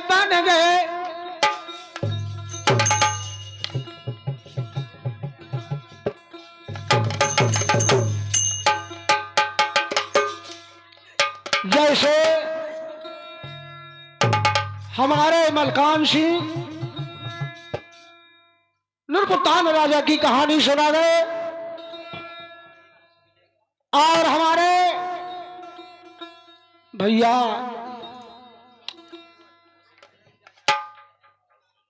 बन गए। जैसे हमारे मलकान सिंह नूरपुतान राजा की कहानी सुना गए और हमारे भैया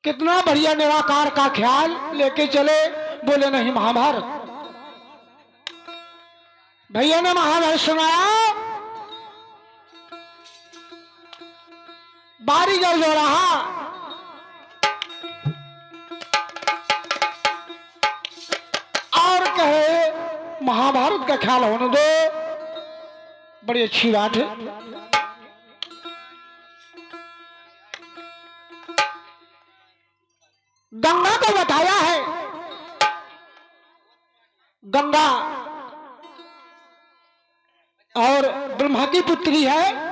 कितना बढ़िया निराकार का ख्याल लेके चले। बोले नहीं महाभारत, भैया ने महाभारत सुनाया। बारी गर्ज हो रहा, और कहे महाभारत का ख्याल होने दो, बड़ी अच्छी बात है। गंगा को बताया है, गंगा और ब्रह्मा की पुत्री है।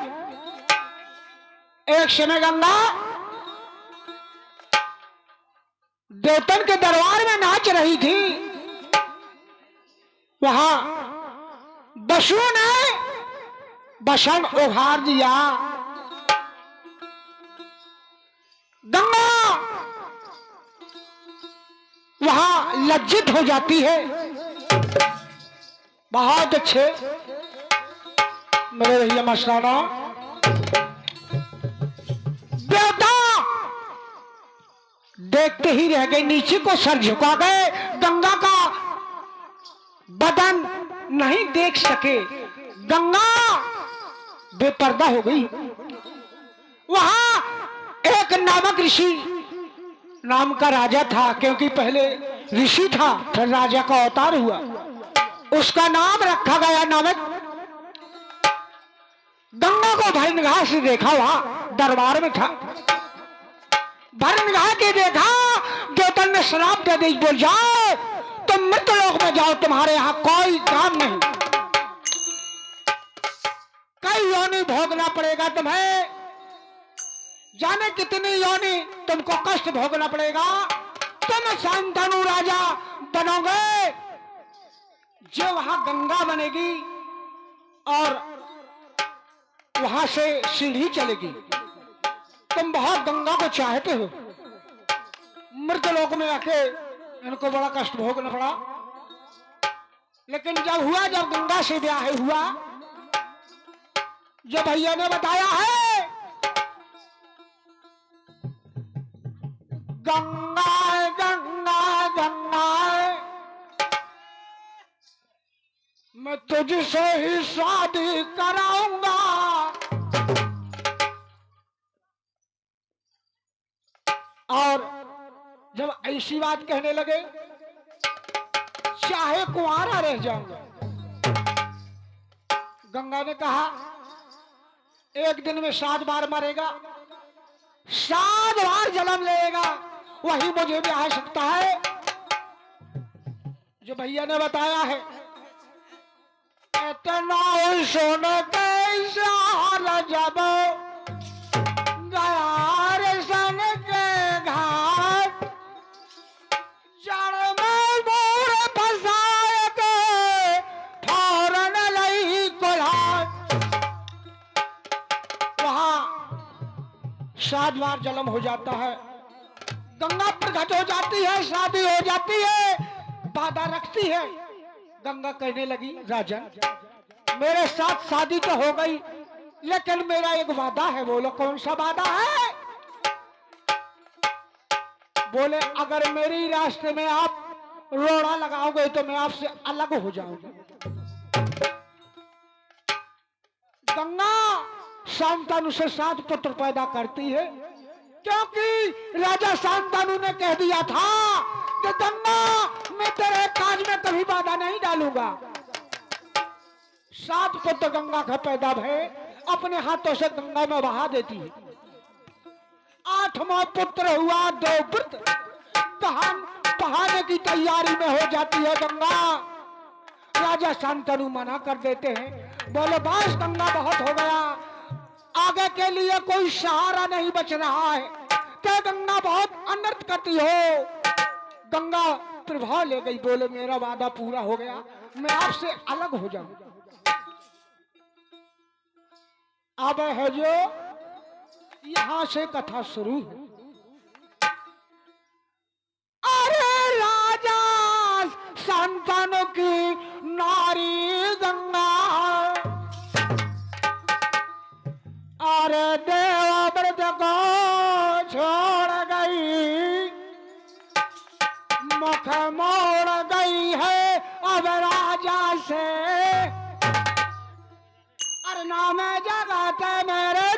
एक समय गंगा देवतन के दरबार में नाच रही थी। वहां बसु ने बसन उभार दिया। गंगा वहां लज्जित हो जाती है। बहुत अच्छे मेरे भैया मस्ताना, देवता देखते ही रह गए, नीचे को सर झुका गए। गंगा का बदन नहीं देख सके, गंगा बेपर्दा हो गई। वहां एक नामक ऋषि नाम का राजा था, क्योंकि पहले ऋषि था फिर राजा का अवतार हुआ, उसका नाम रखा गया नामक। गंगा को भर निगाह से देखा, वहां दरबार में था, भर निगाह के देखा। देवतन ने श्राप दे दी, बोल जाओ तुम मृतलोक में जाओ, तुम्हारे यहां कोई काम नहीं, कई योनि भोगना पड़ेगा तुम्हें, जाने कितनी योनि तुमको कष्ट भोगना पड़ेगा, तुम शांतनु राजा बनोगे। जो वहां गंगा बनेगी और वहां से सीढ़ी चलेगी, तुम बहुत गंगा को चाहते हो। मृतलोक में आके इनको बड़ा कष्ट भोगना पड़ा, लेकिन जब गंगा से ब्याह हुआ, जो भैया ने बताया है, गंगा गंगा गंगा मैं तुझसे ही शादी कराऊंगा। और जब ऐसी बात कहने लगे, चाहे कुंवारा रह जाऊंगा। गंगा ने कहा एक दिन में 7 बार मरेगा, 7 बार जन्म लेगा, वही मुझे भी आ सकता है। जो भैया ने बताया है, इतना सुन के जब गया रे सन के घाट, जड़ में मोर फंसाए के फौरन लई कोल्हाट। वहां 7 बार जन्म हो जाता है, गंगा प्रकट हो जाती है, शादी हो जाती है, वादा रखती है। गंगा कहने लगी, राजा मेरे साथ शादी तो हो गई, लेकिन मेरा एक वादा है। बोलो कौन सा वादा है? बोले अगर मेरी रास्ते में आप रोड़ा लगाओगे तो मैं आपसे अलग हो जाऊंगा। गंगा शांतनु से 7 पुत्र पैदा करती है, क्योंकि राजा शांतनु ने कह दिया था कि गंगा मैं तेरे काज में कभी बाधा नहीं डालूंगा। 7 पुत्र गंगा का पैदा भय, अपने हाथों से गंगा में बहा देती है। 8वां पुत्र हुआ देवव्रत, बहाने की तैयारी में हो जाती है गंगा। राजा शांतनु मना कर देते हैं, बोले बस गंगा बहुत हो गया, आगे के लिए कोई सहारा नहीं बच रहा है कि गंगा बहुत अनर्थ करती हो। गंगा प्रभाव ले गई, बोले मेरा वादा पूरा हो गया, मैं आपसे अलग हो जाऊं। अब है जो यहां से कथा शुरू है। अरे राजा संतानों की नारी गंगा, अरे देवाव्रत को छोड़ गई, मुख मोड़ गई है अब राजा से। अरे नाम जगत मेरे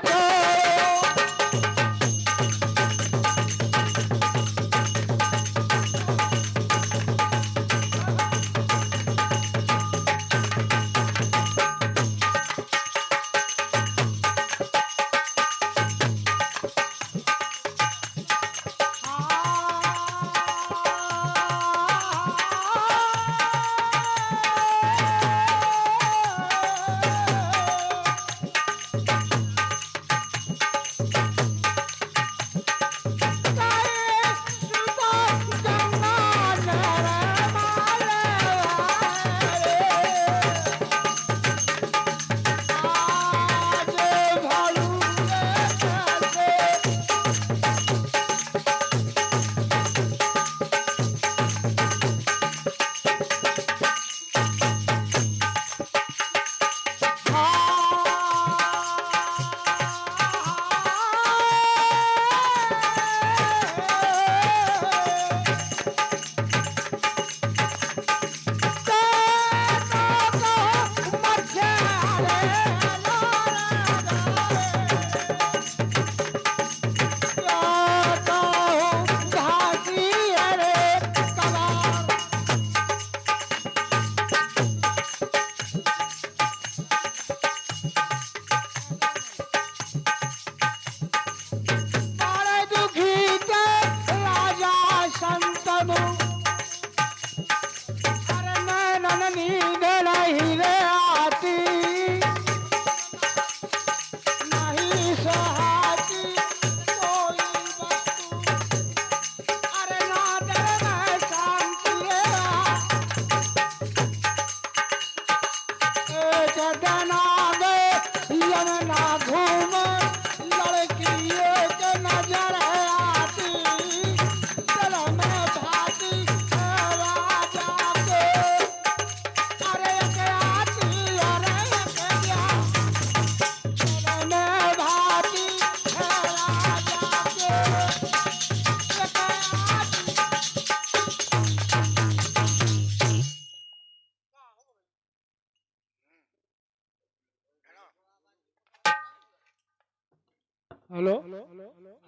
हेलो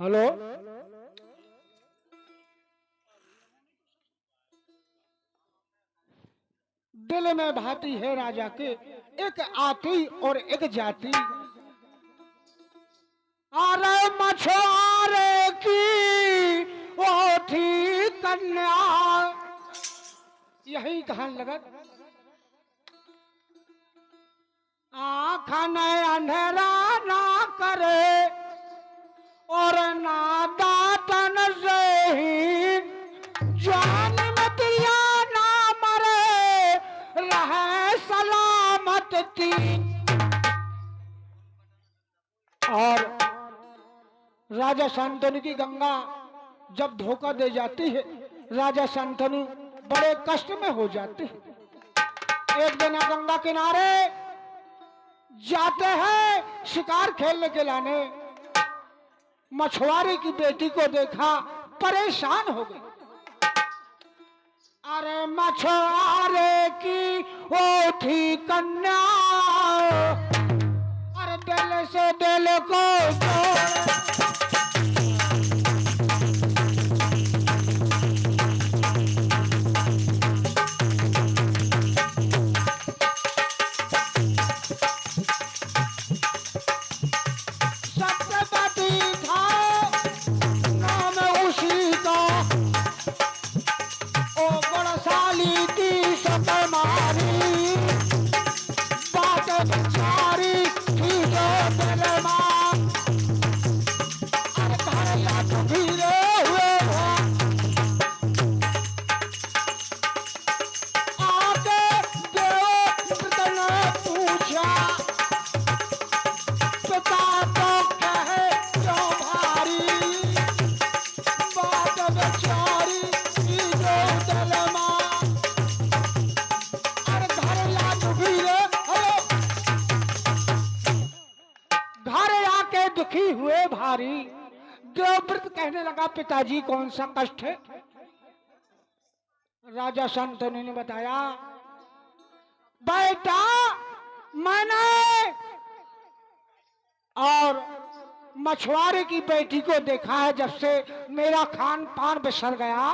हेलो दिल में भाती है राजा के एक आती और एक जाती। अरे मछुआरे की वो थी कन्या, यही कहानी लगत। आँख ने अंधेरा ना करे और ना दातन से ही जान मत या ना मरे, रहे सलामत थी। और राजा शांतनु की गंगा जब धोखा दे जाती है, राजा शांतनु बड़े कष्ट में हो जाते हैं। एक दिन गंगा किनारे जाते हैं शिकार खेलने के लाने, मछुआरे की बेटी को देखा, परेशान हो गई। अरे मछुआरे की वो थी कन्या, अरे दिल से दिल को सारी दुखी रे हुए आके देवव्रत ने पूछा पिता तो कहे क्यों भारी बात बेचारी की जो दलमा अरे घर ला दुखी रे घर आके दुखी हुए भारी। देवव्रत कहने लगा पिताजी कौन सा कष्ट है? राजा शांतनु ने बताया बेटा मैंने और मछुआरे की बेटी को देखा है जब से मेरा खान पान बिसर गया।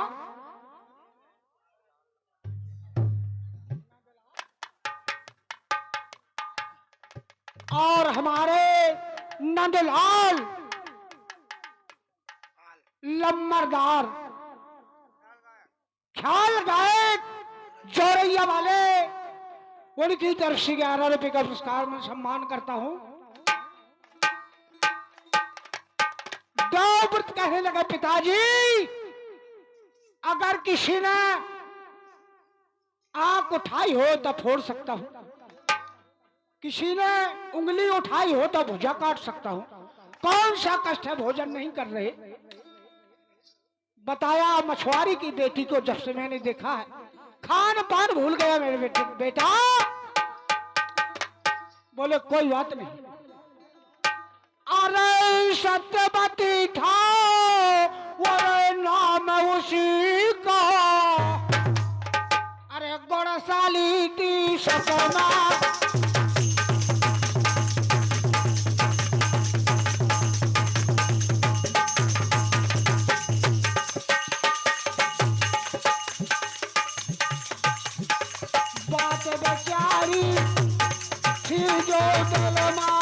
और हमारे नंदलाल लम्बरदार ख्याल गायक जोरैया वाले उनकी तरफ से 11 रुपए का पुरस्कार में सम्मान करता हूं। देवव्रत कहने लगा पिताजी अगर किसी ने आंख उठाई हो तो फोड़ सकता हूं, किसी ने उंगली उठाई हो तो भुजा काट सकता हूं। कौन सा कष्ट है? भोजन नहीं कर रहे। बताया मछुआरी की बेटी को जब से मैंने देखा है खान पान भूल गया मेरे बेटा। बोले कोई बात नहीं। अरे सत्यवती था वो नाम उसी का, अरे गुणशाली थी सपना बात बेचारी थी जो दलमा